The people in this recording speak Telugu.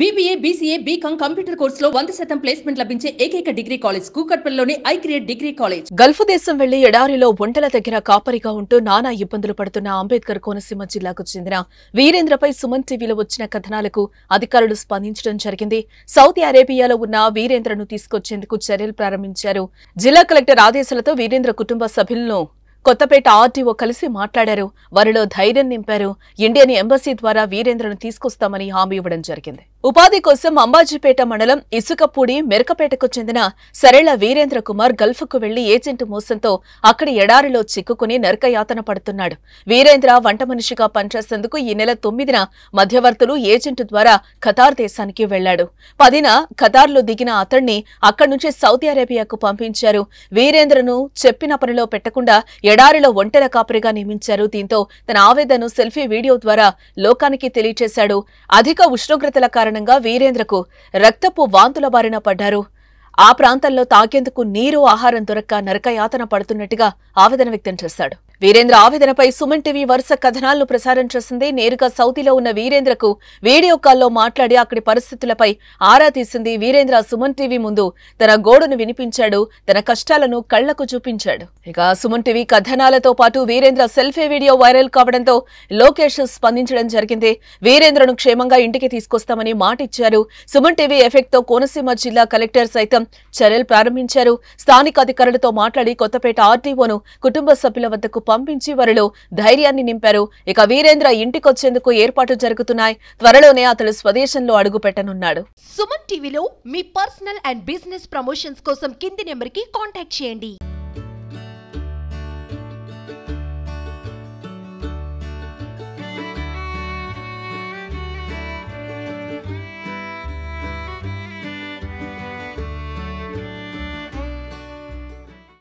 BBA, BCA, BCom కంప్యూటర్ కోర్సులో 100% ప్లేస్మెంట్ లభించే ఏకైక డిగ్రీ కాలేజ్ కూకట్పల్లిలోని ఐక్రియేట్ డిగ్రీ కాలేజ్. గల్ఫ్ దేశం వెళ్లి ఎడారిలో ఒంటెల దగ్గర కాపరిగా ఉంటూ నానా ఇబ్బందులు పడుతున్న అంబేద్కర్ కోనసీమ జిల్లాకు చెందిన వీరేంద్రపై సుమన్ టీవీలో వచ్చిన కథనాలకు అధికారులు స్పందించడం జరిగింది. సౌదీ అరేబియాలో ఉన్న వీరేంద్రను తీసుకొచ్చేందుకు చర్యలు ప్రారంభించారు. జిల్లా కలెక్టర్ ఆదేశాలతో వీరేంద్ర కుటుంబ సభ్యులను కొత్తపేట ఆర్టీఓ కలిసి మాట్లాడారు. వారిలో ధైర్యం నింపారు. ఇండియన్ ఎంబసీ ద్వారా వీరేంద్రను తీసుకొస్తామని హామీ ఇవ్వడం జరిగింది. ఉపాధి కోసం అంబాజీపేట మండలం ఇసుకపూడి మెరకపేటకు చెందిన సరళ వీరేంద్ర కుమార్ గల్ఫ్కు వెళ్లి ఏజెంట్ మోసంతో అక్కడి ఎడారిలో చిక్కుకుని నరకయాతన పడుతున్నాడు. వీరేంద్ర వంట మనిషిగా పనిచేసేందుకు ఈ నెల 9న మధ్యవర్తులు ఏజెంట్ ద్వారా ఖతార్ దేశానికి వెళ్లాడు. 10న ఖతార్లో దిగిన అతణ్ణి అక్కడి నుంచి సౌదీ అరేబియాకు పంపించారు. వీరేంద్రను చెప్పిన పనిలో పెట్టకుండా ఎడారిలో ఒంటెల కాపరిగా నియమించారు. దీంతో తన ఆవేదనను సెల్ఫీ వీడియో ద్వారా లోకానికి తెలియచేశాడు. అధిక ఉష్ణోగ్రతల కారణంగా వీరేంద్రకు రక్తపు వాంతుల బారిన పడ్డారు. ఆ ప్రాంతంలో తాగేందుకు నీరు, ఆహారం దొరక్క నరకయాతన పడుతున్నట్టుగా ఆవేదన వ్యక్తం చేశాడు. వీరేంద్ర ఆవేదనపై సుమన్ టీవీ వరుస కథనాలను ప్రసారం చేసింది. నేరుగా సౌదీలో ఉన్న వీరేంద్రకు వీడియో కాల్లో మాట్లాడి అక్కడి పరిస్థితులపై ఆరా తీసింది. వీరేంద్ర సుమన్ టీవీ ముందు తన గోడును వినిపించాడు. తన కష్టాలను కళ్లకు చూపించాడు. ఇక సుమన్ టీవీ కథనాలతో పాటు వీరేంద్ర సెల్ఫీ వీడియో వైరల్ కావడంతో లోకేష్ స్పందించడం జరిగింది. వీరేంద్రను క్షేమంగా ఇంటికి తీసుకొస్తామని మాటిచ్చారు. సుమన్ టీవీ ఎఫెక్ట్ తో కోనసీమ జిల్లా కలెక్టర్ సైతం చర్యలు ప్రారంభించారు. స్థానిక అధికారులతో మాట్లాడి కొత్తపేట ఆర్టీఓను కుటుంబ సభ్యుల వద్దకు పంపించి వారిలో ధైర్యాన్ని నింపారు. ఇక వీరేంద్ర ఇంటికొచ్చేందుకు ఏర్పాట్లు జరుగుతున్నాయి. త్వరలోనే అతడు స్వదేశంలో అడుగు పెట్టనున్నాడు. సుమన్ టీవీలో మీ పర్సనల్ అండ్ బిజినెస్ ప్రమోషన్స్ కోసం కింది నెంబర్కి కాంటాక్ట్ చేయండి.